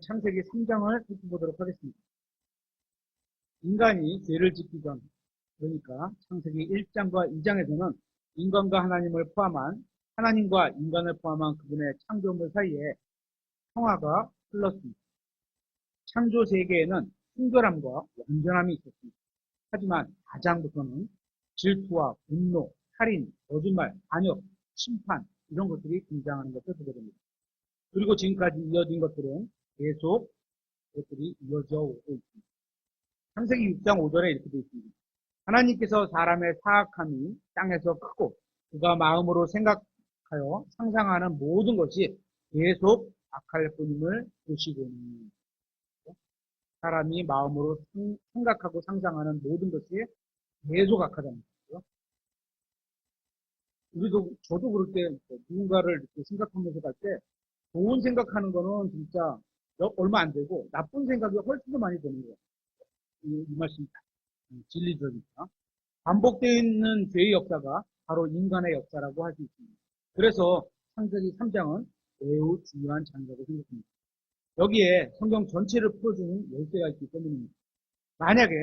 창세기 3장을 살펴보도록 하겠습니다. 인간이 죄를 짓기 전, 그러니까 창세기 1장과 2장에서는 인간과 하나님을 포함한, 하나님과 인간을 포함한 그분의 창조물 사이에 평화가 흘렀습니다. 창조 세계에는 순결함과 완전함이 있었습니다. 하지만 가장부터는 질투와 분노, 살인, 거짓말, 반역, 심판 이런 것들이 등장하는 것을 보게 됩니다. 그리고 지금까지 이어진 것들은 계속 그것들이 이어져 오고 있습니다. 창세기 6장 5절에 이렇게 되어 있습니다. 하나님께서 사람의 사악함이 땅에서 크고 그가 마음으로 생각하여 상상하는 모든 것이 계속 악할 뿐임을 보시고니. 사람이 마음으로 생각하고 상상하는 모든 것이 계속 악하다는 거죠. 저도 그럴 때 누군가를 이렇게 생각하면서 갈 때 좋은 생각하는 거는 진짜 얼마 안 되고 나쁜 생각이 훨씬 더 많이 되는 거예요. 이 말씀이 진리적이니까. 반복되어 있는 죄의 역사가 바로 인간의 역사라고 할 수 있습니다. 그래서 창세기 3장은 매우 중요한 장이라고 생각합니다. 여기에 성경 전체를 풀어주는 열쇠가 있기 때문입니다. 만약에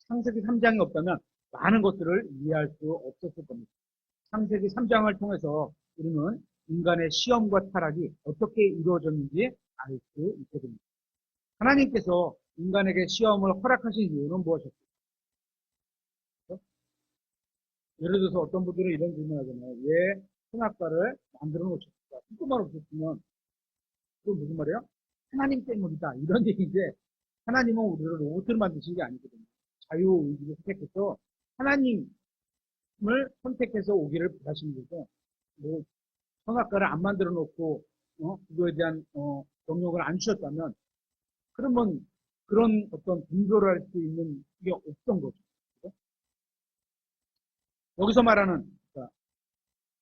창세기 3장이 없다면 많은 것들을 이해할 수 없었을 겁니다. 창세기 3장을 통해서 우리는 인간의 시험과 타락이 어떻게 이루어졌는지 알 수 있게 됩니다. 하나님께서 인간에게 시험을 허락하신 이유는 무엇일까요? 예를 들어서 어떤 분들은 이런 질문을 하잖아요. 왜 선악과를 만들어 놓으셨을까? 조금만 없었으면 그건 무슨 말이에요? 하나님 때문이다. 이런 얘기인데 하나님은 우리를 로봇을 만드신 게 아니거든요. 자유의지를 선택해서 하나님을 선택해서 오기를 바라시는 거죠. 뭐 선악과를 안 만들어 놓고 그거에 대한 영역을 안 주셨다면 그러면 그런 어떤 분별을 할 수 있는 게 없던 거죠. 그렇죠? 여기서 말하는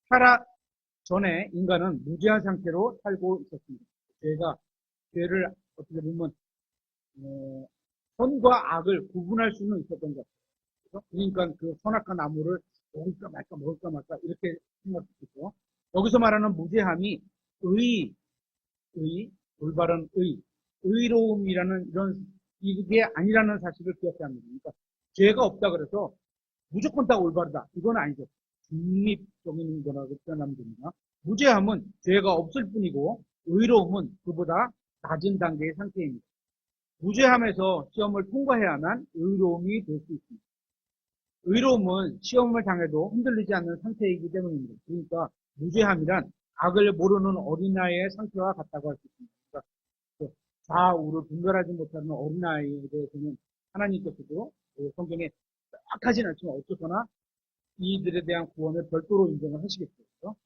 타락 전에 인간은 무죄한 상태로 살고 있었습니다. 죄를 어떻게 보면 선과 악을 구분할 수는 있었던 것 같아요. 그러니까 그 선악과 나무를 먹을까 말까 이렇게 생각했죠. 여기서 말하는 무죄함이 올바른 의로움이라는 이게 아니라는 사실을 기억해야 합니다. 그러니까 죄가 없다 그래서 무조건 다 올바르다. 이건 아니죠. 중립적인 거라고 표현하면 됩니다. 무죄함은 죄가 없을 뿐이고 의로움은 그보다 낮은 단계의 상태입니다. 무죄함에서 시험을 통과해야만 의로움이 될 수 있습니다. 의로움은 시험을 당해도 흔들리지 않는 상태이기 때문입니다. 그러니까 무죄함이란 악을 모르는 어린아이의 상태와 같다고 할 수 있습니다. 그러니까 좌우를 분별하지 못하는 어린아이에 대해서는 하나님께서도 성경에 딱하진 않지만 어쩌거나 이들에 대한 구원을 별도로 인정을 하시겠죠.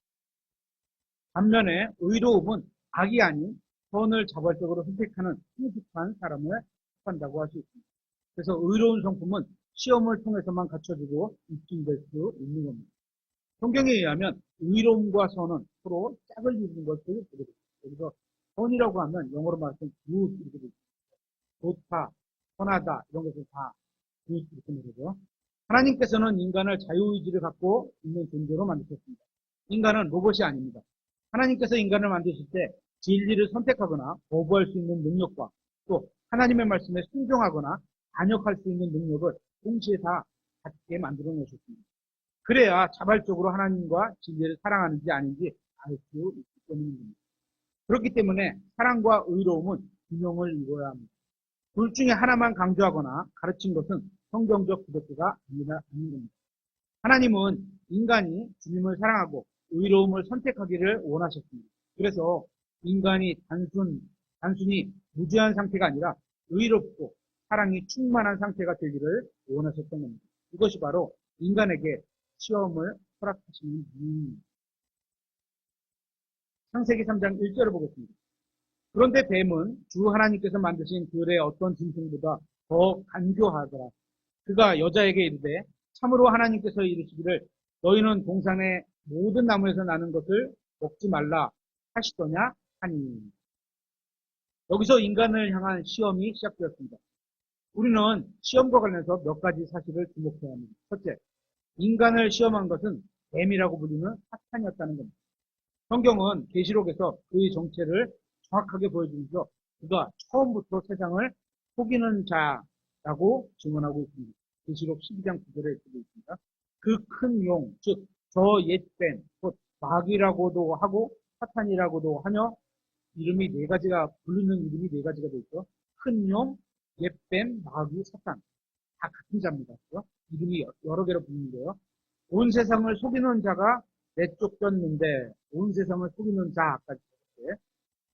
반면에 의로움은 악이 아닌 선을 자발적으로 선택하는 성숙한 사람을 뜻한다고 할 수 있습니다. 그래서 의로운 성품은 시험을 통해서만 갖춰지고 입증될 수 있는 겁니다. 성경에 의하면 의로움과 선은 서로 짝을 이루는 것을 보게 됩니다. 여기서 선이라고 하면 영어로 말하면 good 이렇게 되죠. 좋다, 선하다 이런 것을 다 good 이렇게 말하죠. 하나님께서는 인간을 자유의지를 갖고 있는 존재로 만드셨습니다. 인간은 로봇이 아닙니다. 하나님께서 인간을 만드실 때 진리를 선택하거나 거부할 수 있는 능력과 또 하나님의 말씀에 순종하거나 반역할 수 있는 능력을 동시에 다 갖게 만들어 놓으셨습니다. 그래야 자발적으로 하나님과 진리를 사랑하는지 아닌지 알 수 있기 때문입니다. 그렇기 때문에 사랑과 의로움은 균형을 이루어야 합니다. 둘 중에 하나만 강조하거나 가르친 것은 성경적 기독교가 아닌 겁니다. 하나님은 인간이 주님을 사랑하고 의로움을 선택하기를 원하셨습니다. 그래서 인간이 단순히 무죄한 상태가 아니라 의롭고 사랑이 충만한 상태가 되기를 원하셨던 겁니다. 이것이 바로 인간에게 시험을 허락하시는 이유입니다. 창세기 3장 1절을 보겠습니다. 그런데 뱀은 주 하나님께서 만드신 들의 어떤 짐승보다 더 간교하더라. 그가 여자에게 이르되 참으로 하나님께서 이르시기를 너희는 동산의 모든 나무에서 나는 것을 먹지 말라 하시더냐 하니. 여기서 인간을 향한 시험이 시작되었습니다. 우리는 시험과 관련해서 몇 가지 사실을 주목해야 합니다. 첫째, 인간을 시험한 것은 뱀이라고 불리는 사탄이었다는 겁니다. 성경은 계시록에서 그의 정체를 정확하게 보여주면서 그가 처음부터 세상을 속이는 자라고 증언하고 있습니다. 계시록 12장 9절에 쓰고 있습니다. 그 큰 용, 즉 저 옛뱀, 곧 마귀라고도 하고 사탄이라고도 하며 이름이 네 가지가 부르는 이름이 네 가지가 되어 있죠. 큰 용, 옛뱀, 마귀, 사탄 다 같은 자입니다. 그렇죠? 이름이 여러 개로 부르는데요. 온 세상을 속이는 자가 내쫓겼는데 온 세상을 속이는 자까지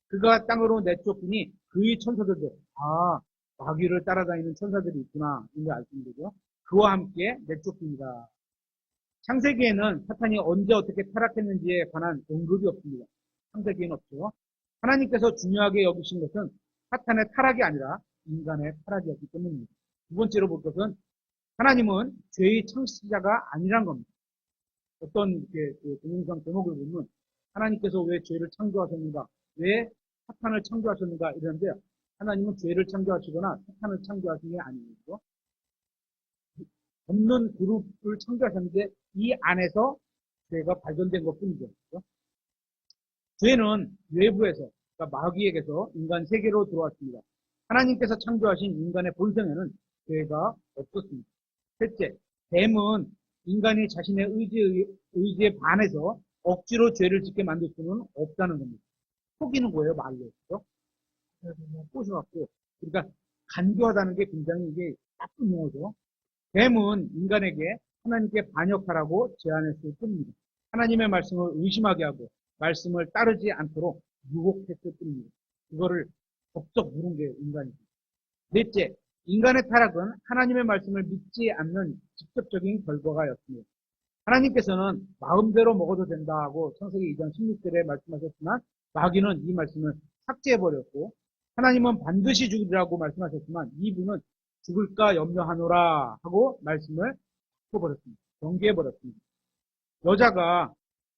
그가 땅으로 내쫓기니 그의 천사들도 마귀를 따라다니는 천사들이 있구나 이걸 알 수 있는 거죠. 그와 함께 내쫓깁니다. 창세기에는 사탄이 언제 어떻게 타락했는지에 관한 언급이 없습니다. 창세기에는 없죠. 하나님께서 중요하게 여기신 것은 사탄의 타락이 아니라 인간의 타락이었기 때문입니다. 두 번째로 볼 것은 하나님은 죄의 창시자가 아니란 겁니다. 어떤 이렇게 동영상 제목을 보면 하나님께서 왜 죄를 창조하셨는가, 왜 사탄을 창조하셨는가 이러는데 하나님은 죄를 창조하시거나 사탄을 창조하신 게 아니죠. 없는 그룹을 창조하셨는데 이 안에서 죄가 발견된 것뿐이죠. 그렇죠? 죄는 외부에서, 그러니까 마귀에게서 인간 세계로 들어왔습니다. 하나님께서 창조하신 인간의 본성에는 죄가 없었습니다. 셋째, 뱀은 인간이 자신의 의지에 반해서 억지로 죄를 짓게 만들 수는 없다는 겁니다. 속이는 거예요, 말로. 그렇죠? 꼬셔갖고. 그러니까 간교하다는 게 굉장히 이게 나쁜 용어죠. 뱀은 인간에게 하나님께 반역하라고 제안했을 뿐입니다. 하나님의 말씀을 의심하게 하고 말씀을 따르지 않도록 유혹했을 뿐입니다. 그거를 법적 물은 게 인간이죠. 넷째, 인간의 타락은 하나님의 말씀을 믿지 않는 직접적인 결과가였습니다. 하나님께서는 마음대로 먹어도 된다고 창세기 2장 16절에 말씀하셨지만 마귀는 이 말씀을 삭제해버렸고 하나님은 반드시 죽으리라고 말씀하셨지만 이분은 죽을까 염려하노라 하고 말씀을 바꿔버렸습니다. 변개해버렸습니다. 여자가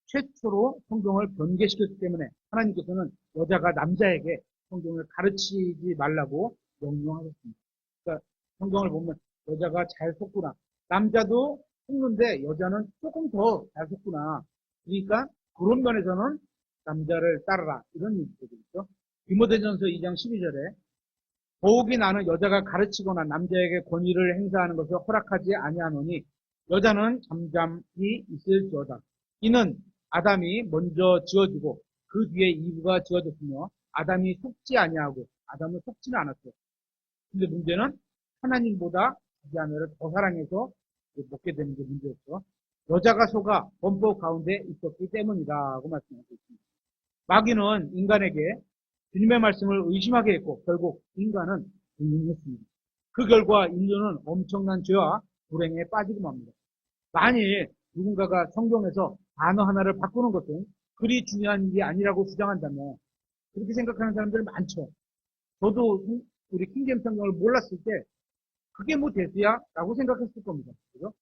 최초로 성경을 변개시켰기 때문에 하나님께서는 여자가 남자에게 성경을 가르치지 말라고 명령하셨습니다. 그러니까 성경을 보면 여자가 잘 속구나. 남자도 속는데 여자는 조금 더 잘 속구나. 그러니까 그런 면에서는 남자를 따르라. 이런 얘기죠. 디모데전서 2장 12절에 더욱이 나는 여자가 가르치거나 남자에게 권위를 행사하는 것을 허락하지 아니하노니 여자는 잠잠히 있을지어다. 이는 아담이 먼저 지어지고 그 뒤에 이브가 지어졌으며 아담이 속지 아니하고 아담은 속지는 않았어요. 근데 문제는 하나님보다 자기 아내를 더 사랑해서 먹게 되는 게 문제였죠. 여자가 속아 범법 가운데 있었기 때문이라고 말씀하고 있습니다. 마귀는 인간에게 주님의 말씀을 의심하게 했고 결국 인간은 부인했습니다. 그 결과 인류는 엄청난 죄와 불행에 빠지고 맙니다. 만일 누군가가 성경에서 단어 하나를 바꾸는 것은 그리 중요한 일이 아니라고 주장한다면 그렇게 생각하는 사람들 많죠. 저도 우리 킹제임스 성경을 몰랐을 때 그게 뭐 대수야? 라고 생각했을 겁니다. 그죠?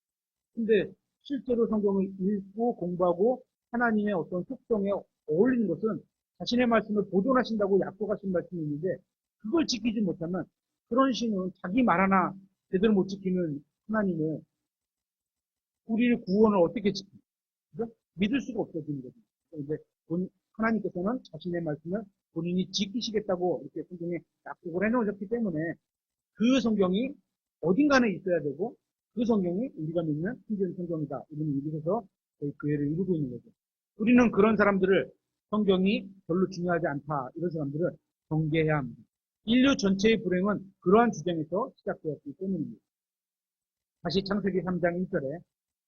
근데 실제로 성경을 읽고 공부하고 하나님의 어떤 속성에 어울리는 것은 자신의 말씀을 보존하신다고 약속하신 말씀이 있는데 그걸 지키지 못하면 그런 신은 자기 말 하나 제대로 못 지키는 하나님을 우리의 구원을 어떻게 지킵니까? 그죠? 믿을 수가 없어지는 거죠. 이제 하나님께서는 자신의 말씀을 본인이 지키시겠다고 이렇게 성경에 약속을 해놓으셨기 때문에 그 성경이 어딘가는 있어야 되고 그 성경이 우리가 믿는 신전 성경이다. 이런 의미에서 저희 교회를 이루고 있는 거죠. 우리는 그런 사람들을 성경이 별로 중요하지 않다. 이런 사람들을 경계해야 합니다. 인류 전체의 불행은 그러한 주장에서 시작되었기 때문입니다. 다시 창세기 3장 1절에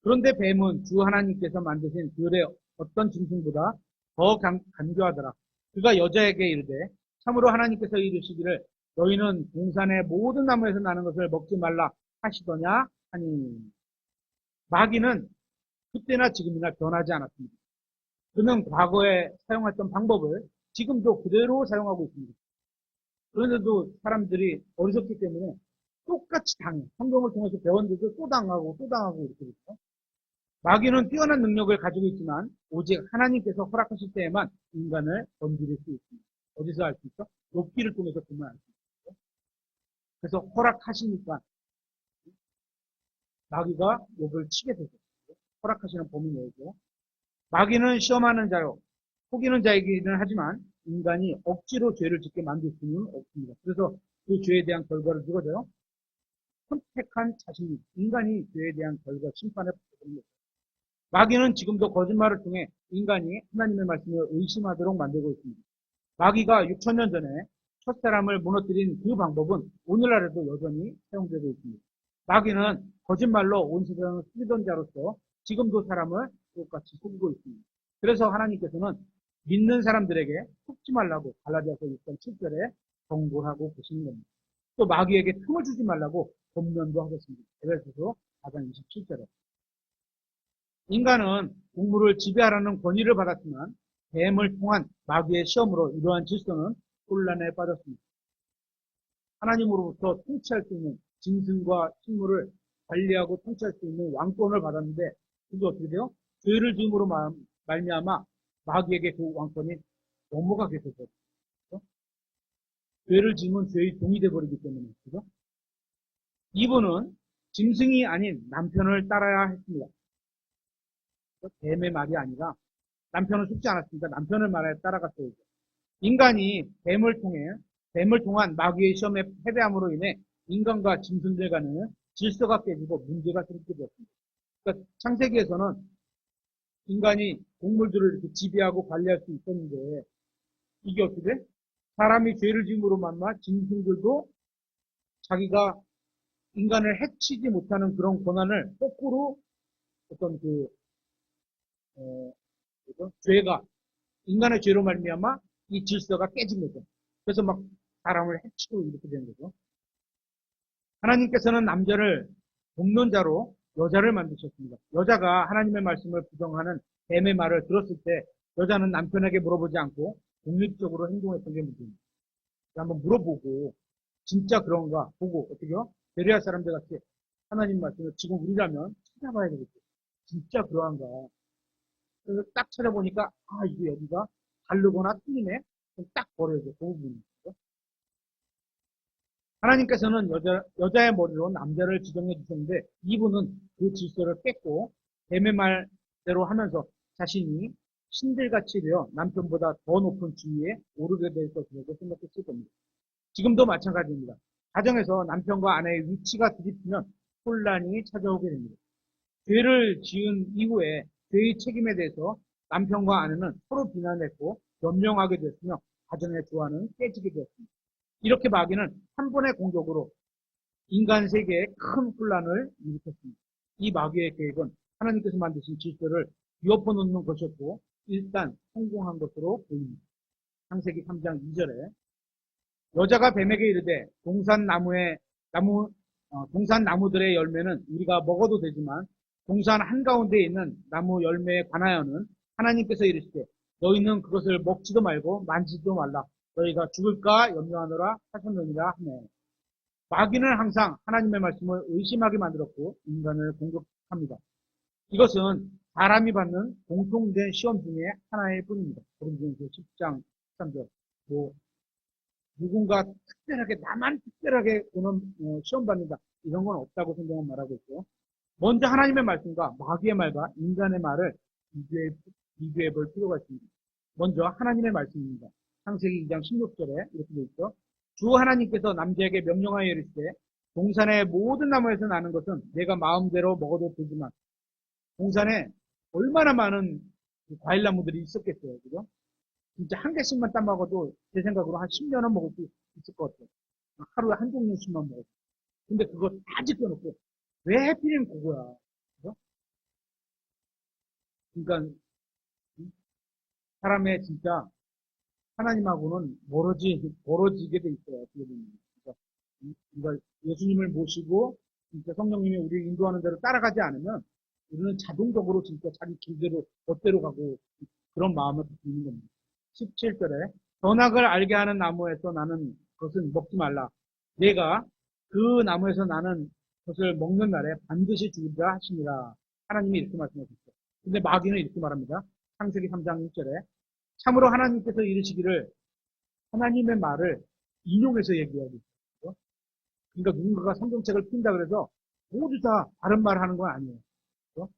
그런데 뱀은 주 하나님께서 만드신 들의 어떤 짐승보다 더 간교하더라. 그가 여자에게 이르되 참으로 하나님께서 이르시기를 너희는 동산의 모든 나무에서 나는 것을 먹지 말라 하시더냐 하니 마귀는 그때나 지금이나 변하지 않았습니다. 그는 과거에 사용했던 방법을 지금도 그대로 사용하고 있습니다. 그런데도 사람들이 어리석기 때문에 똑같이 당해. 성경을 통해서 배웠는데도 또 당하고 또 당하고 이렇게 됐죠. 마귀는 뛰어난 능력을 가지고 있지만 오직 하나님께서 허락하실 때에만 인간을 건드릴 수 있습니다. 어디서 알 수 있어? 욥기를 통해서 보면 알 수 있어요. 그래서 허락하시니까 마귀가 욥을 치게 되죠. 허락하시는 범위 내에서. 마귀는 시험하는 자요. 속이는 자이기는 하지만 인간이 억지로 죄를 짓게 만들 수는 없습니다. 그래서 그 죄에 대한 결과를 누가 져요? 선택한 자신이, 인간이 죄에 대한 결과, 심판을 받게 되는 거죠. 마귀는 지금도 거짓말을 통해 인간이 하나님의 말씀을 의심하도록 만들고 있습니다. 마귀가 6천년 전에 첫사람을 무너뜨린 그 방법은 오늘날에도 여전히 사용되고 있습니다. 마귀는 거짓말로 온 세상을 속이던 자로서 지금도 사람을 똑같이 속이고 있습니다. 그래서 하나님께서는 믿는 사람들에게 속지 말라고 갈라디아서 6장 7절에 경고를 하고 계시는 겁니다. 또 마귀에게 틈을 주지 말라고 권면도 하겠습니다. 에베소서 4장 27절에. 인간은 동물을 지배하라는 권위를 받았지만 뱀을 통한 마귀의 시험으로 이러한 질서는 혼란에 빠졌습니다. 하나님으로부터 통치할 수 있는 짐승과 식물을 관리하고 통치할 수 있는 왕권을 받았는데 그게 어떻게 돼요? 죄를 지음으로 말미암아 마귀에게 그 왕권이 넘어가게 되죠. 그렇죠? 죄를 지으면 죄의 종이 되어버리기 때문에 그죠? 이분은 짐승이 아닌 남편을 따라야 했습니다. 뱀의 말이 아니라 남편은 속지 않았으니까 남편을 말에 따라갔어요. 인간이 뱀을 통한 마귀의 시험에 패배함으로 인해 인간과 짐승들 간에는 질서가 깨지고 문제가 생기게 되었습니다. 그러니까 창세기에서는 인간이 동물들을 이렇게 지배하고 관리할 수 있었는데 이게 어떻게 돼? 사람이 죄를 지음으로 말미암아 짐승들도 자기가 인간을 해치지 못하는 그런 권한을 거꾸로 어떤 죄가 인간의 죄로 말미암아 이 질서가 깨진 거죠. 그래서 막 사람을 해치고 이렇게 되는 거죠. 하나님께서는 남자를 동론자로 여자를 만드셨습니다. 여자가 하나님의 말씀을 부정하는 뱀의 말을 들었을 때 여자는 남편에게 물어보지 않고 독립적으로 행동했던 게 문제입니다. 한번 물어보고 진짜 그런가 보고 어떻게요? 베레아 사람들 같이 하나님 말씀을 지금 우리라면 찾아봐야 되겠죠. 진짜 그러한가. 그래서 딱 찾아보니까 이게 여기가 다르거나 틀리네. 그럼 딱 버려야죠. 그 부분이죠. 하나님께서는 여자의 머리로 남자를 지정해 주셨는데 이분은 그 질서를 깼고 뱀의 말대로 하면서 자신이 신들같이 되어 남편보다 더 높은 지위에 오르게 될 것이라고 생각했을 겁니다. 지금도 마찬가지입니다. 가정에서 남편과 아내의 위치가 뒤집히면 혼란이 찾아오게 됩니다. 죄를 지은 이후에 죄의 책임에 대해서 남편과 아내는 서로 비난했고 변명하게 되었으며 가정의 조화는 깨지게 되었습니다. 이렇게 마귀는 한 번의 공격으로 인간 세계에 큰 혼란을 일으켰습니다. 이 마귀의 계획은 하나님께서 만드신 질서를 뒤엎어 놓는 것이었고 일단 성공한 것으로 보입니다. 창세기 3장 2절에 여자가 뱀에게 이르되 동산 나무들의 열매는 우리가 먹어도 되지만 동산 한가운데에 있는 나무 열매에 관하여는 하나님께서 이르시되 너희는 그것을 먹지도 말고 만지지도 말라. 너희가 죽을까 염려하노라 하셨느니라 하네. 마귀는 항상 하나님의 말씀을 의심하게 만들었고 인간을 공격합니다. 이것은 사람이 받는 공통된 시험 중에 하나일 뿐입니다. 고린도전서 10장 13절. 누군가 특별하게 나만 특별하게 오는 시험 받는다. 이런 건 없다고 성경은 말하고 있고요. 먼저 하나님의 말씀과 마귀의 말과 인간의 말을 비교해 볼 필요가 있습니다. 먼저 하나님의 말씀입니다. 창세기 2장 16절에 이렇게 되어 있죠. 주 하나님께서 남자에게 명령하여 이르시되 동산의 모든 나무에서 나는 것은 내가 마음대로 먹어도 되지만 동산에 얼마나 많은 과일나무들이 있었겠어요. 그죠? 진짜 한 개씩만 따먹어도 제 생각으로 한 10년은 먹을 수 있을 것 같아요. 하루에 한 종류씩만 먹어도. 근데 그거 다 지켜놓고 왜 해필이면 그거야. 그죠? 그러니까 사람의 진짜 하나님하고는 멀어지게 돼 있어요. 그러니까 예수님을 모시고 진짜 성령님이 우리를 인도하는 대로 따라가지 않으면 우리는 자동적으로 진짜 자기 길대로 멋대로 가고 그런 마음을 갖는 겁니다. 17절에 선악을 알게 하는 나무에서 나는 것은 먹지 말라. 내가 그 나무에서 나는 것을 먹는 날에 반드시 죽으리라 하시니라. 하나님이 이렇게 말씀하셨어요. 근데 마귀는 이렇게 말합니다. 창세기 3장 1절에 참으로 하나님께서 이르시기를 하나님의 말을 인용해서 얘기하고 있어요. 그러니까 누군가가 성경책을 핀다 그래서 모두 다 다른 말 하는 건 아니에요. 그렇죠?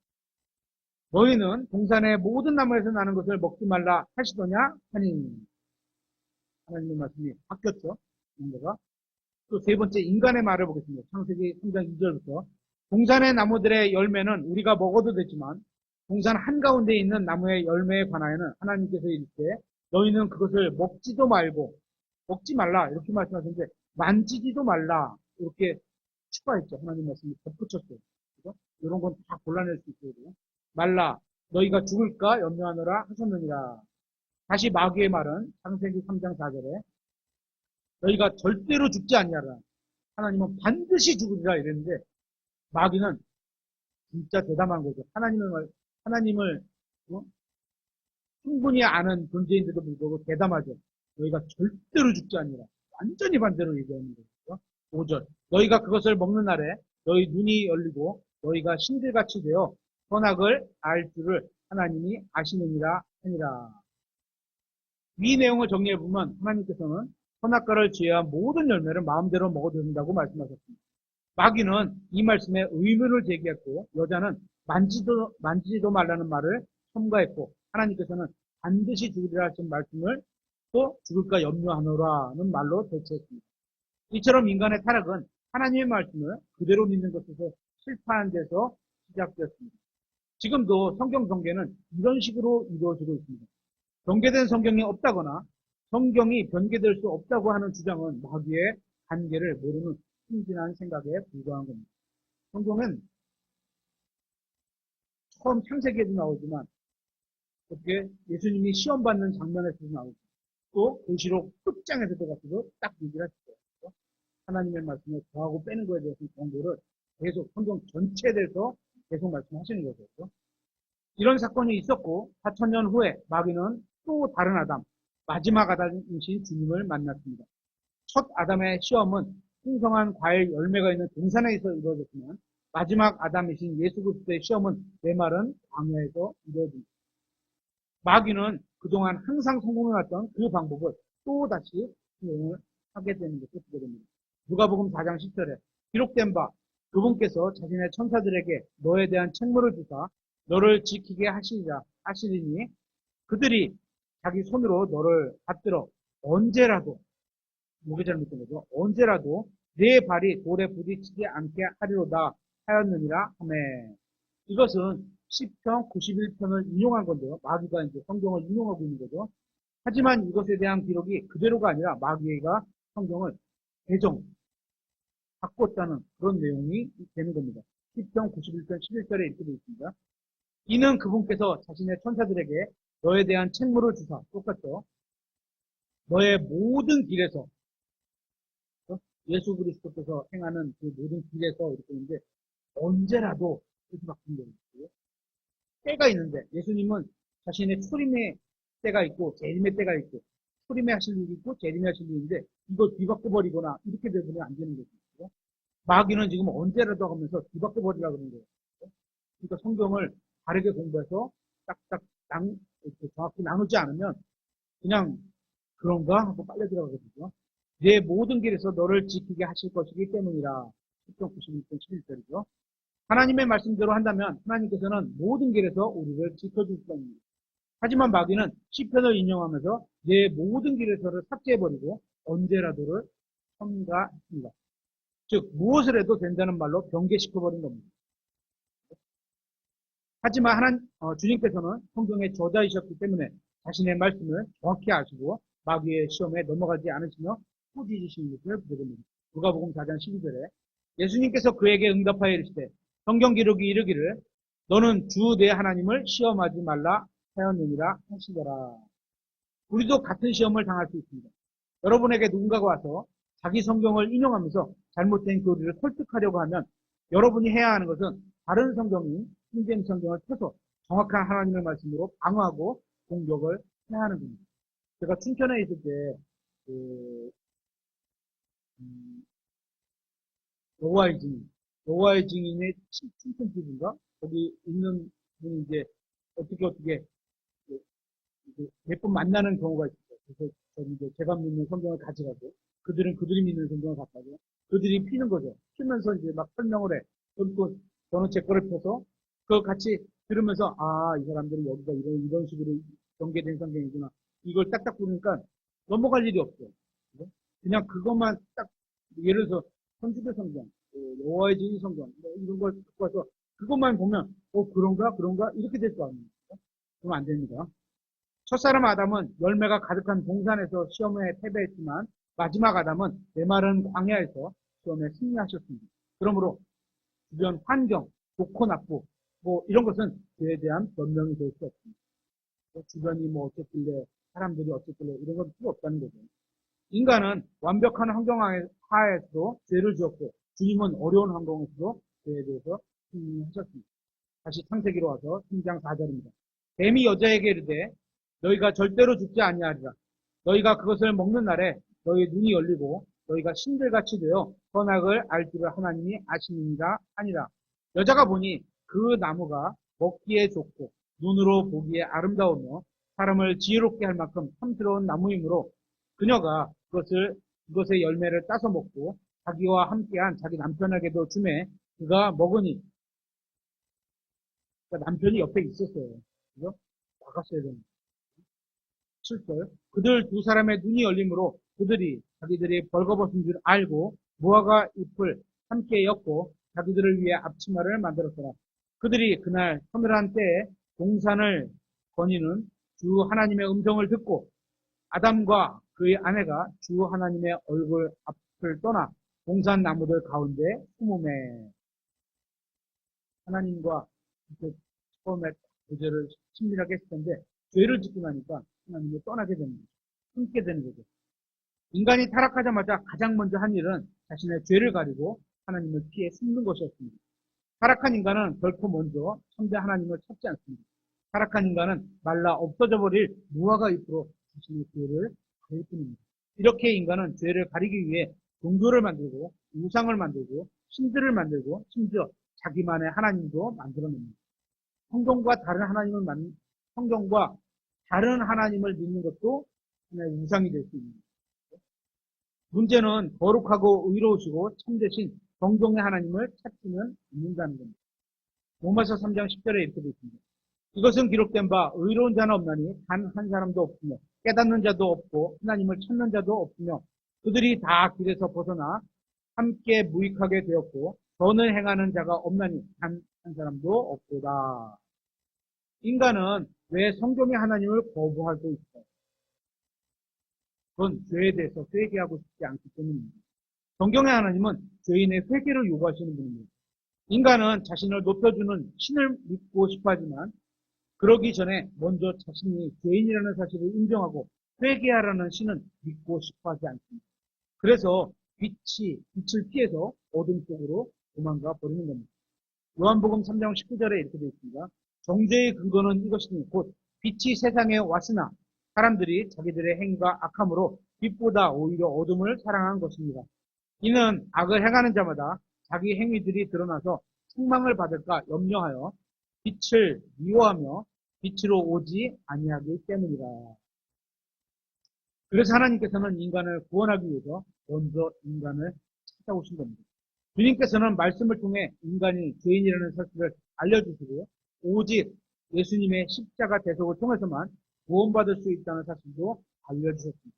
너희는 동산의 모든 나무에서 나는 것을 먹지 말라 하시더냐 하니 하나님의 말씀이 바뀌었죠. 뭔가가. 또 세 번째, 인간의 말을 보겠습니다. 창세기 3장 2절부터. 동산의 나무들의 열매는 우리가 먹어도 되지만, 동산 한가운데 있는 나무의 열매에 관하여는 하나님께서 이르시되 너희는 그것을 먹지도 말고, 먹지 말라. 이렇게 말씀하셨는데, 만지지도 말라. 이렇게 추가했죠. 하나님 말씀이 덧붙였어요. 그죠? 이런 건 다 골라낼 수 있어요. 말라. 너희가 죽을까 염려하노라 하셨느니라. 다시 마귀의 말은 창세기 3장 4절에 너희가 절대로 죽지 아니하라. 하나님은 반드시 죽으리라 이랬는데 마귀는 진짜 대담한 거죠. 하나님을 어? 충분히 아는 존재인데도 불구하고 대담하죠. 너희가 절대로 죽지 아니하라. 완전히 반대로 얘기하는 거죠. 5절. 너희가 그것을 먹는 날에 너희 눈이 열리고 너희가 신들같이 되어 선악을 알 줄을 하나님이 아시느니라 하니라. 이 내용을 정리해보면 하나님께서는 선악과를 제외한 모든 열매를 마음대로 먹어도 된다고 말씀하셨습니다. 마귀는 이 말씀에 의문을 제기했고 여자는 만지지도 말라는 말을 첨가했고 하나님께서는 반드시 죽으리라 하신 말씀을 또 죽을까 염려하노라는 말로 대체했습니다. 이처럼 인간의 타락은 하나님의 말씀을 그대로 믿는 것에서 실패한 데서 시작되었습니다. 지금도 성경 전개는 이런 식으로 이루어지고 있습니다. 변개된 성경이 없다거나 성경이 변개될 수 없다고 하는 주장은 마귀의 한계를 모르는 순진한 생각에 불과한 겁니다. 성경은 처음 창세기에도 나오지만 어떻게 예수님이 시험받는 장면에서도 나오고 또 계시록 끝장에서도 같이도 딱 얘기를 하시죠. 하나님의 말씀을 더하고 빼는 거에 대해서 정보를 계속 성경 전체에 대해서 계속 말씀하시는 거죠. 이런 사건이 있었고 4,000년 후에 마귀는 또 다른 아담, 마지막 아담이신 주님을 만났습니다. 첫 아담의 시험은 풍성한 과일 열매가 있는 동산에서 이루어졌지만 마지막 아담이신 예수 그리스도의 시험은 메마른 광야에서 이루어집니다. 마귀는 그동안 항상 성공해왔던 그 방법을 또다시 수용을 하게 되는 것을 보게 됩니다. 누가복음 4장 10절에 기록된 바 그분께서 자신의 천사들에게 너에 대한 책무를 주사 너를 지키게 하시리니 그들이 자기 손으로 너를 받들어 언제라도 목이 잘못된 거죠. 언제라도 내 발이 돌에 부딪히지 않게 하리로다 하였느니라 하매. 이것은 시편 91편을 인용한 건데요. 마귀가 이제 성경을 인용하고 있는 거죠. 하지만 이것에 대한 기록이 그대로가 아니라 마귀가 성경을 바꿨다는 그런 내용이 되는 겁니다. 시편 91편 11절에 이렇게 되어 있습니다. 이는 그분께서 자신의 천사들에게 너에 대한 책무를 주사 똑같죠. 너의 모든 길에서 예수 그리스도께서 행하는 그 모든 길에서 이렇게 있는데 언제라도 이렇게 바뀐 거예요. 때가 있는데 예수님은 자신의 초림의 때가 있고 재림의 때가 있고 초림에 하실 일이 있고 재림에 하실 일이 있는데 이걸 뒤바꿔버리거나 이렇게 되면 안 되는 거죠. 마귀는 지금 언제라도 하면서 뒤바꿔버리려고 그러는 거예요. 그러니까 성경을 바르게 공부해서 딱딱 정확히 나누지 않으면 그냥 그런가 하고 빨려 들어가거든요. 내 모든 길에서 너를 지키게 하실 것이기 때문이라. 10편 96편 11절이죠. 하나님의 말씀대로 한다면 하나님께서는 모든 길에서 우리를 지켜주실 겁니다. 하지만 마귀는 시편을 인용하면서 내 모든 길에서를 삭제해버리고 언제라도를 첨가했습니다. 즉 무엇을 해도 된다는 말로 변개시켜버린 겁니다. 하지만 주님께서는 성경의 저자이셨기 때문에 자신의 말씀을 정확히 아시고 마귀의 시험에 넘어가지 않으시며 꾸짖으시는 것을 보게 됩니다. 누가복음 4장 12절에 예수님께서 그에게 응답하여 이르시되 성경 기록이 이르기를 너는 주 내 하나님을 시험하지 말라 하였느니라 하시더라. 우리도 같은 시험을 당할 수 있습니다. 여러분에게 누군가가 와서 자기 성경을 인용하면서 잘못된 교리를 설득하려고 하면 여러분이 해야 하는 것은 다른 성경인 신약 성경을 펴서 정확한 하나님의 말씀으로 방어하고 공격을 해야 하는 겁니다. 제가 춘천에 있을 때 여호와의 증인의 춘천 집인가 거기 있는 분이 이제 어떻게 몇 번 만나는 경우가 있어요. 그래서 이제 제가 믿는 성경을 가져가고 그들은 그들이 믿는 성경을 갖다가 그들이 피는 거죠. 피면서 이제 막 설명을 해. 그럼 또 저는 제 거를 펴서 그걸 같이 들으면서 이 사람들이 여기가 이런 식으로 전개된 성경이구나. 이걸 딱딱 보니까 넘어갈 일이 없어요. 그죠? 그냥 그것만 딱, 예를 들어서 선지대 성경, 여호와의 증인 성경, 뭐 이런 걸 갖고 와서 그것만 보면, 그런가? 이렇게 될 거 아닙니까? 그러면 안 됩니다. 첫사람 아담은 열매가 가득한 동산에서 시험에 패배했지만 마지막 아담은 메마른 광야에서 시험에 승리하셨습니다. 그러므로 주변 환경, 좋고 나쁘, 뭐 이런 것은 죄에 대한 변명이 될 수 없습니다. 주변이 뭐 어쨌길래, 사람들이 어쨌길래 이런 건 필요 없다는 거죠. 인간은 완벽한 환경 하에서도 죄를 지었고 주님은 어려운 환경에서도 죄에 대해서 승리하셨습니다. 다시 창세기로 와서 3장 4절입니다. 뱀이 여자에게 이르되 너희가 절대로 죽지 아니하리라. 너희가 그것을 먹는 날에 너희 눈이 열리고 너희가 신들같이 되어 선악을 알 줄을 하나님이 아시느니라 하니라. 여자가 보니 그 나무가 먹기에 좋고 눈으로 보기에 아름다우며 사람을 지혜롭게 할 만큼 탐스러운 나무이므로 그녀가 그것의 열매를 따서 먹고 자기와 함께한 자기 남편에게도 주매 그가 먹으니, 그러니까 남편이 옆에 있었어요. 그죠? 나갔어야 되는 7절. 그들 두 사람의 눈이 열림으로 그들이 자기들이 벌거벗은 줄 알고 무화과 잎을 함께 엮고 자기들을 위해 앞치마를 만들었더라. 그들이 그날 서늘한 때에 동산을 거니는 주 하나님의 음성을 듣고 아담과 그의 아내가 주 하나님의 얼굴 앞을 떠나 동산 나무들 가운데 숨음에, 하나님과 처음에 교제를 친밀하게 했을 텐데 죄를 짓고 나니까 하나님을 떠나게 되는 거죠. 숨게 되는 거죠. 인간이 타락하자마자 가장 먼저 한 일은 자신의 죄를 가리고 하나님을 피해 숨는 것이었습니다. 타락한 인간은 결코 먼저 천대 하나님을 찾지 않습니다. 타락한 인간은 말라 없어져 버릴 무화과 잎으로 자신의 죄를 가릴 뿐입니다. 이렇게 인간은 죄를 가리기 위해 종교를 만들고 우상을 만들고 신들을 만들고 심지어 자기만의 하나님도 만들어냅니다. 성경과 다른 하나님을 믿는 것도 하나의 우상이 될 수 있습니다. 문제는 거룩하고 의로우시고 참되신 정동의 하나님을 찾지는 않는다는 겁니다. 로마서 3장 10절에 이렇게 되어 있습니다. 이것은 기록된 바 의로운 자는 없나니 단 한 사람도 없으며 깨닫는 자도 없고 하나님을 찾는 자도 없으며 그들이 다 길에서 벗어나 함께 무익하게 되었고 선을 행하는 자가 없나니 단 한 사람도 없도다. 인간은 왜 성경의 하나님을 거부하고 있어요? 그건 죄에 대해서 회개하고 싶지 않기 때문입니다. 성경의 하나님은 죄인의 회개를 요구하시는 분입니다. 인간은 자신을 높여주는 신을 믿고 싶어 하지만 그러기 전에 먼저 자신이 죄인이라는 사실을 인정하고 회개하라는 신은 믿고 싶어 하지 않습니다. 그래서 빛을 피해서 어둠 속으로 도망가 버리는 겁니다. 요한복음 3장 19절에 이렇게 되어 있습니다. 정죄의 근거는 이것이니 곧 빛이 세상에 왔으나 사람들이 자기들의 행위가 악함으로 빛보다 오히려 어둠을 사랑한 것입니다. 이는 악을 행하는 자마다 자기 행위들이 드러나서 책망을 받을까 염려하여 빛을 미워하며 빛으로 오지 아니하기 때문이다. 그래서 하나님께서는 인간을 구원하기 위해서 먼저 인간을 찾아오신 겁니다. 주님께서는 말씀을 통해 인간이 죄인이라는 사실을 알려주시고 오직 예수님의 십자가 대속을 통해서만 구원받을 수 있다는 사실도 알려주셨습니다.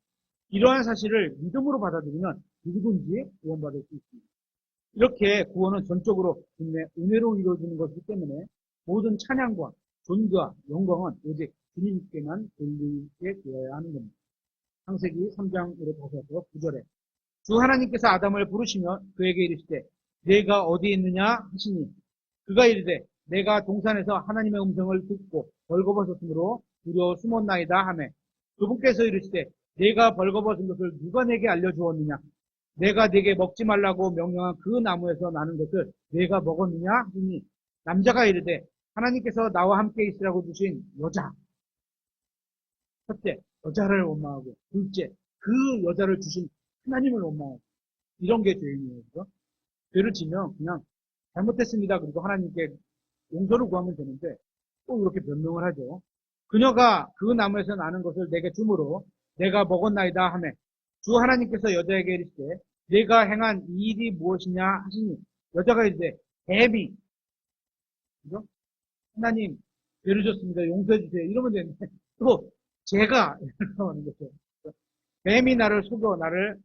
이러한 사실을 믿음으로 받아들이면 누구든지 구원받을 수 있습니다. 이렇게 구원은 전적으로 주님의 은혜로 이루어지는 것이기 때문에 모든 찬양과 존귀와 영광은 오직 주님께만 돌리게 되어야 하는 겁니다. 창세기 3장으로 다시 와서 9절에 주 하나님께서 아담을 부르시며 그에게 이르시되 네가 어디 있느냐 하시니 그가 이르되 내가 동산에서 하나님의 음성을 듣고 벌거벗었으므로 두려워 숨었나이다 하매 그분께서 이르시되 네가 벌거벗은 것을 누가 내게 알려주었느냐 내가 네게 먹지 말라고 명령한 그 나무에서 나는 것을 네가 먹었느냐 하니 남자가 이르되 하나님께서 나와 함께 있으라고 주신 여자, 첫째 여자를 원망하고 둘째 그 여자를 주신 하나님을 원망하고 이런 게 죄인이에요. 그죠? 죄를 지면 그냥 잘못했습니다. 그리고 하나님께 용서를 구하면 되는데 또 이렇게 변명을 하죠. 그녀가 그 나무에서 나는 것을 내게 주므로 내가 먹었나이다 하매 주 하나님께서 여자에게 이르시되 네가 행한 이 일이 무엇이냐 하시니 여자가 이르되 뱀이, 그죠? 하나님 죄를 졌습니다. 용서해 주세요. 이러면 되는데 또 제가 이렇게 하는 거죠. 뱀이 나를 속여 나를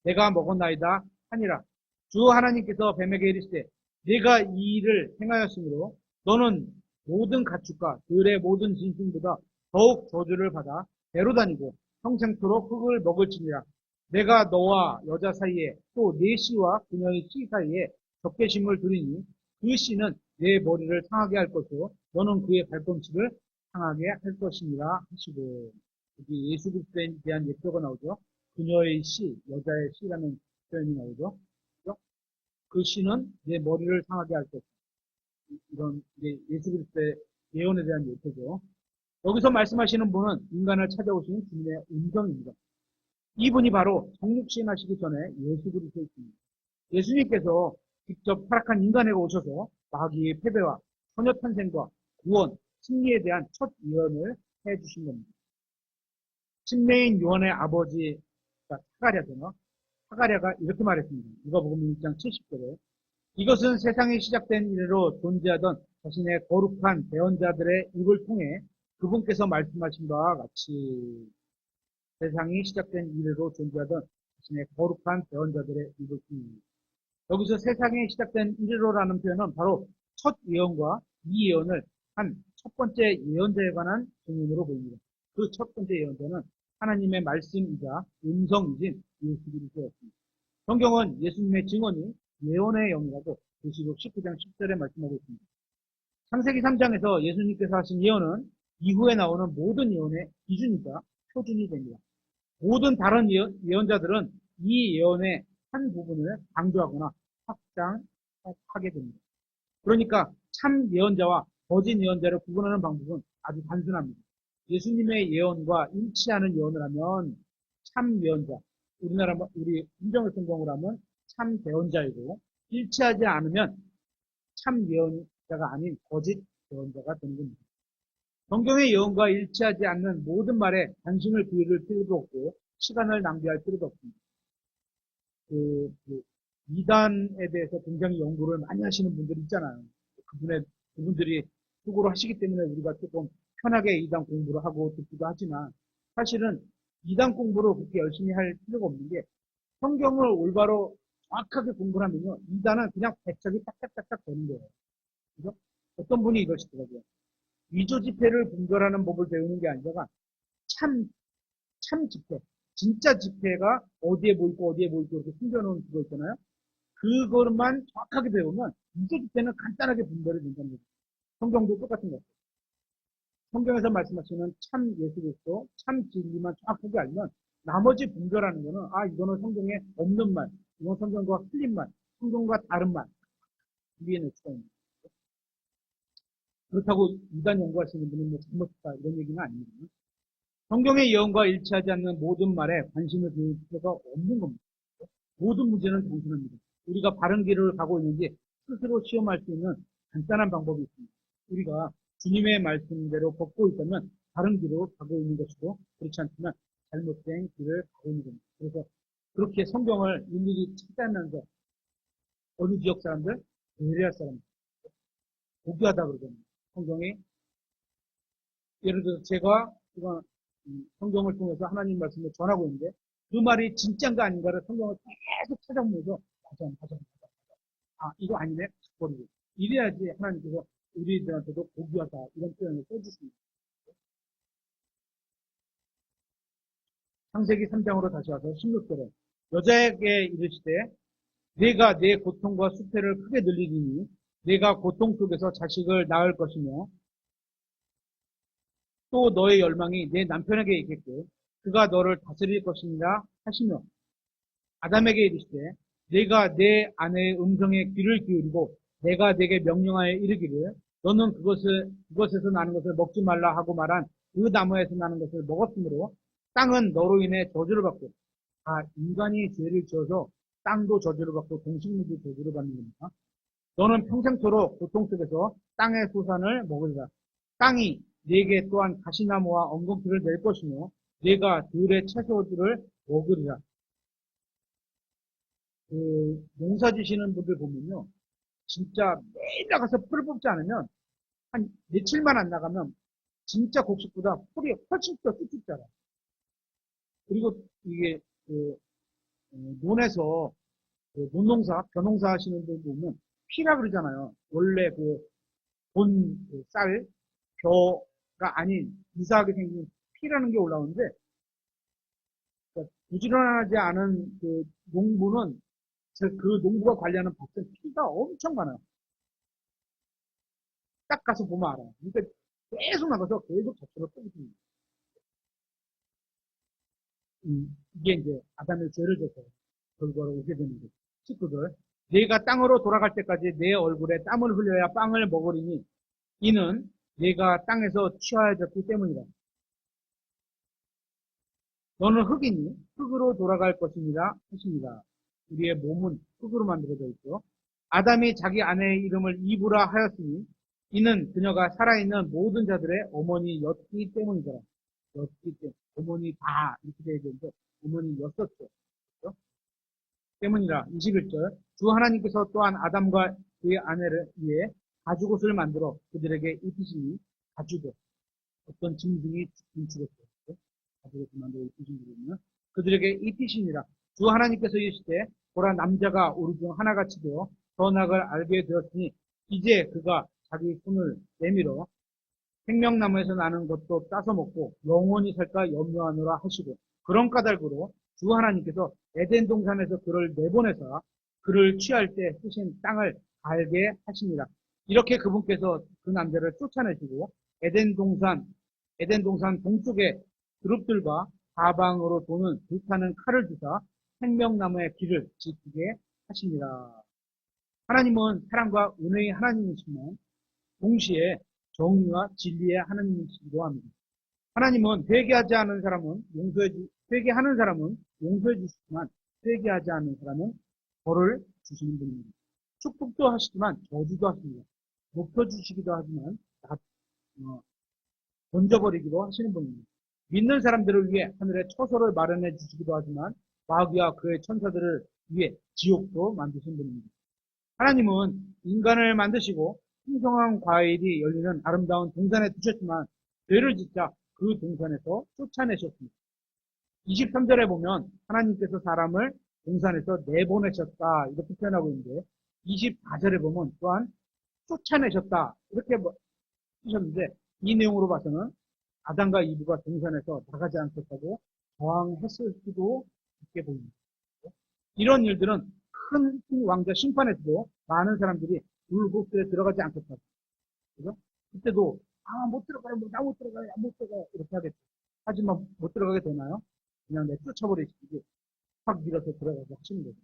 내가 먹었나이다 하니라. 주 하나님께서 뱀에게 이르시되 네가 이 일을 행하였으므로 너는 모든 가축과 들의 모든 짐승보다 더욱 저주를 받아 배로 다니고 평생토록 흙을 먹을지니라. 내가 너와 여자 사이에 또 네 씨와 그녀의 씨 사이에 적개심을 두리니 그 씨는 내 머리를 상하게 할 것이요 너는 그의 발꿈치를 상하게 할 것이니라 하시고. 여기 예수 그리스도에 대한 예표가 나오죠. 그녀의 씨, 여자의 씨라는 표현이 나오죠. 그죠? 그 씨는 내 머리를 상하게 할 것. 이런 이제 예수 그리스도의 예언에 대한 예표죠. 여기서 말씀하시는 분은 인간을 찾아오신 주님의 음성입니다. 이분이 바로 성육신하시기 전에 예수 그리스도이십니다. 예수님께서 직접 타락한 인간에게 오셔서 마귀의 패배와 처녀 탄생과 구원, 승리에 대한 첫 예언을 해주신 겁니다. 침례인 요한의 아버지 사가랴잖아. 사가랴가 이렇게 말했습니다. 누가복음 1장 70절에 이것은 세상이 시작된 이래로 존재하던 자신의 거룩한 대언자들의 입을 통해 그분께서 말씀하신 바와 같이 세상이 시작된 이래로 존재하던 자신의 거룩한 대언자들의 입을 통해 여기서 세상이 시작된 이래로라는 표현은 바로 첫 예언과 이 예언을 한 첫 번째 예언자에 관한 증언으로 보입니다. 그 첫 번째 예언자는 하나님의 말씀이자 음성이신 예수 그리스도였습니다. 성경은 예수님의 증언이 예언의 영이라고 계시록 19장 10절에 말씀하고 있습니다. 창세기 3장에서 예수님께서 하신 예언은 이후에 나오는 모든 예언의 기준이자 표준이 됩니다. 모든 다른 예언자들은 이 예언의 한 부분을 강조하거나 확장하게 됩니다. 그러니까 참 예언자와 거짓 예언자를 구분하는 방법은 아주 단순합니다. 예수님의 예언과 일치하는 예언을 하면 참 예언자, 우리 인정을 성공을 하면 참 대언자이고 일치하지 않으면 참 예언자가 아닌 거짓 예언자가 되는 겁니다. 성경의 예언과 일치하지 않는 모든 말에 관심을 기울일 필요도 없고 시간을 낭비할 필요도 없습니다. 이단에 대해서 굉장히 연구를 많이 하시는 분들이 있잖아요. 그분들이 수고를 하시기 때문에 우리가 조금 편하게 이단 공부를 하고 듣기도 하지만 사실은 이단 공부를 그렇게 열심히 할 필요가 없는 게 성경을 올바로 정확하게 공부를 하면요. 이단은 그냥 백작이 딱딱딱딱 되는 거예요. 그죠? 어떤 분이 이러시더라고요. 위조 지폐를 분별하는 법을 배우는 게 아니라 참 지폐, 진짜 지폐가 어디에 보이고 어디에 보이고 이렇게 숨겨놓은 그거 있잖아요. 그것만 정확하게 배우면 위조 지폐는 간단하게 분별이 된다는 거죠. 성경도 똑같은 것 같아요. 성경에서 말씀하시는 참 예수 그리스도, 참 진리만 정확하게 알면 나머지 분별하는 거는 이거는 성경에 없는 말, 이건 성경과 틀린 말, 성경과 다른 말 이해낼 수가 있는 거죠. 그렇다고 이단 연구하시는 분은 뭐 잘못했다 이런 얘기는 아닙니다. 성경의 예언과 일치하지 않는 모든 말에 관심을 기울일 필요가 없는 겁니다. 모든 문제는 단순합니다. 우리가 바른 길을 가고 있는지 스스로 시험할 수 있는 간단한 방법이 있습니다. 우리가 주님의 말씀대로 걷고 있다면 바른 길로 가고 있는 것이고 그렇지 않지만 잘못된 길을 가고 있는 겁니다. 그래서 그렇게 성경을 일일이 찾아내면서 어느 지역 사람들? 베레아 사람들. 고귀하다 그러잖아요. 성경이 예를 들어서 제가 성경을 통해서 하나님 말씀을 전하고 있는데 그 말이 진짜인가 아닌가를 성경을 계속 찾아보면서 맞아. 이거 아니네? 버리고. 이래야지 하나님께서 우리들한테도 고귀하다 이런 표현을 써주십니다. 창세기 3장으로 다시 와서 16절에 여자에게 이르시되 내가 내 고통과 수태를 크게 늘리리니 내가 고통 속에서 자식을 낳을 것이며 또 너의 열망이 내 남편에게 있겠고 그가 너를 다스릴 것이니라 하시며 아담에게 이르시되 내가 내 아내의 음성에 귀를 기울이고 내가 내게 명령하여 이르기를 너는 그것에서 나는 것을 먹지 말라 하고 말한 그 나무에서 나는 것을 먹었으므로 땅은 너로 인해 저주를 받고 인간이 죄를 지어서 땅도 저주를 받고 동식물도 저주를 받는 겁니다. 너는 평생토록 고통 속에서 땅의 소산을 먹으리라. 땅이 네게 또한 가시나무와 엉겅퀴를 낼 것이며 네가 들의 채소들을 먹으리라. 농사 지시는 분들 보면요. 진짜 매일 나가서 풀을 뽑지 않으면 한 며칠만 안 나가면 진짜 곡식보다 풀이 훨씬 더 쭉쭉 자라요. 그리고 이게 그 논에서 그 논농사, 벼농사 하시는 분들 보면 피라 그러잖아요. 원래 본 쌀, 벼가 아닌 이상하게 생긴 피라는 게 올라오는데 그러니까 부지런하지 않은 그 농부는 그 농부가 관리하는 밭은 피가 엄청 많아요. 딱 가서 보면 알아요. 그러니까 계속 나가서 계속 젖처럼 떠있습니다. 이게 이제 아담의 죄를 져서 결과로 오게 되는 거죠. 식구들. 내가 땅으로 돌아갈 때까지 내 얼굴에 땀을 흘려야 빵을 먹으리니 이는 내가 땅에서 취하여졌기 때문이다. 너는 흙이니 흙으로 돌아갈 것입니다. 하십니다. 우리의 몸은 흙으로 만들어져 있죠. 아담이 자기 아내의 이름을 이브라 하였으니 이는 그녀가 살아있는 모든 자들의 어머니였기 때문이더라. 였기 때문에 어머니 다 이렇게 되어 있는데 어머니였었죠. 그렇죠? 때문이라 21절 주 하나님께서 또한 아담과 그의 아내를 위해 가죽옷을 만들어 그들에게 입히시니 가죽옷 어떤 짐승이 춤추겠어요. 가죽옷을 만들어 입히시니 그들에게 입히시니라 주 하나님께서 이르시되 보라 남자가 우리 중 하나같이 되어 선악을 알게 되었으니 이제 그가 자기 손을 내밀어 생명나무에서 나는 것도 따서 먹고 영원히 살까 염려하노라 하시고 그런 까닭으로 주 하나님께서 에덴 동산에서 그를 내보내사 그를 취할 때 쓰신 땅을 갈게 하시니라. 이렇게 그분께서 그 남자를 쫓아내시고 에덴 동산 동쪽에 그룹들과 사방으로 도는 불타는 칼을 주사 생명나무의 길을 지키게 하시니라. 하나님은 사랑과 은혜의 하나님이시지만 동시에 정의와 진리의 하나님이시기도 합니다. 하나님은 회개하는 사람은 용서해 주시지만 회개하지 않는 사람은 벌을 주시는 분입니다. 축복도 하시지만 저주도 하십니다. 높여주시기도 하지만 던져버리기도 하시는 분입니다. 믿는 사람들을 위해 하늘에 처소를 마련해 주시기도 하지만 마귀와 그의 천사들을 위해 지옥도 만드신 분입니다. 하나님은 인간을 만드시고 풍성한 과일이 열리는 아름다운 동산에 두셨지만 죄를 짓자 그 동산에서 쫓아내셨습니다. 23절에 보면 하나님께서 사람을 동산에서 내보내셨다 이렇게 표현하고 있는데 24절에 보면 또한 쫓아내셨다 이렇게 쓰셨는데 이 내용으로 봐서는 아담과 이브가 동산에서 나가지 않겠다고 저항했을 수도 있게 보입니다. 이런 일들은 큰 왕자 심판에서도 많은 사람들이 불국수에 들어가지 않겠다. 그죠? 그때도 못 들어가요. 나 못 들어가요. 못 들어가요. 이렇게 하겠죠. 하지만 못 들어가게 되나요? 그냥 쫓아버리시지 확 밀어서 들어가게 하시는 거죠.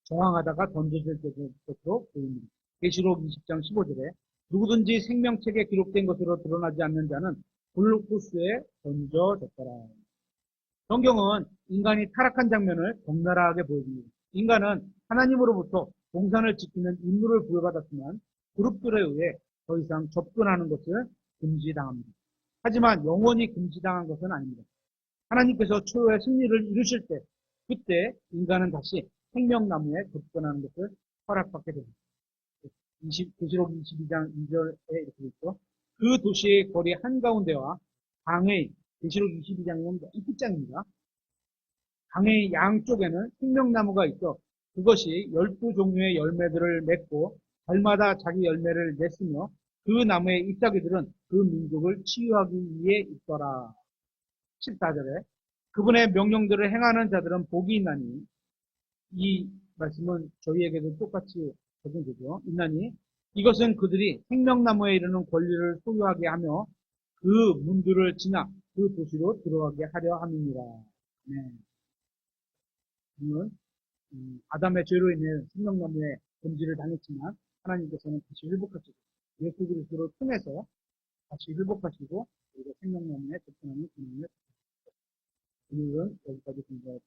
저항하다가 던져질 것으로 보입니다. 계시록 20장 15절에 누구든지 생명책에 기록된 것으로 드러나지 않는 자는 불국수에 던져졌더라. 성경은 인간이 타락한 장면을 적나라하게 보여줍니다. 인간은 하나님으로부터 동산을 지키는 임무를 부여받았지만 그룹들에 의해 더 이상 접근하는 것을 금지당합니다. 하지만 영원히 금지당한 것은 아닙니다. 하나님께서 최후의 승리를 이루실 때 그때 인간은 다시 생명나무에 접근하는 것을 허락받게 됩니다. 계시록 22장 2절에 이렇게 있죠. 그 도시의 거리 한가운데와 강의 계시록 22장은 맨 끝장입니다. 강의 양쪽에는 생명나무가 있어 그것이 12종류의 열매들을 맺고 달마다 자기 열매를 냈으며 그 나무의 잎사귀들은 그 민족을 치유하기 위해 있더라. 14절에 그분의 명령들을 행하는 자들은 복이 있나니 이 말씀은 저희에게도 똑같이 적용되죠. 있나니 이것은 그들이 생명나무에 이르는 권리를 소유하게 하며 그 문들을 지나 그 도시로 들어가게 하려 함이니라. 네. 이는 아담의 죄로 인해 생명나무에 금지를 당했지만 하나님께서는 다시 회복하시고 예수 그리스도를 통해서 다시 회복하시고 우리가 생명나무에 접근하는 기능을 오늘은 여기까지 공부하고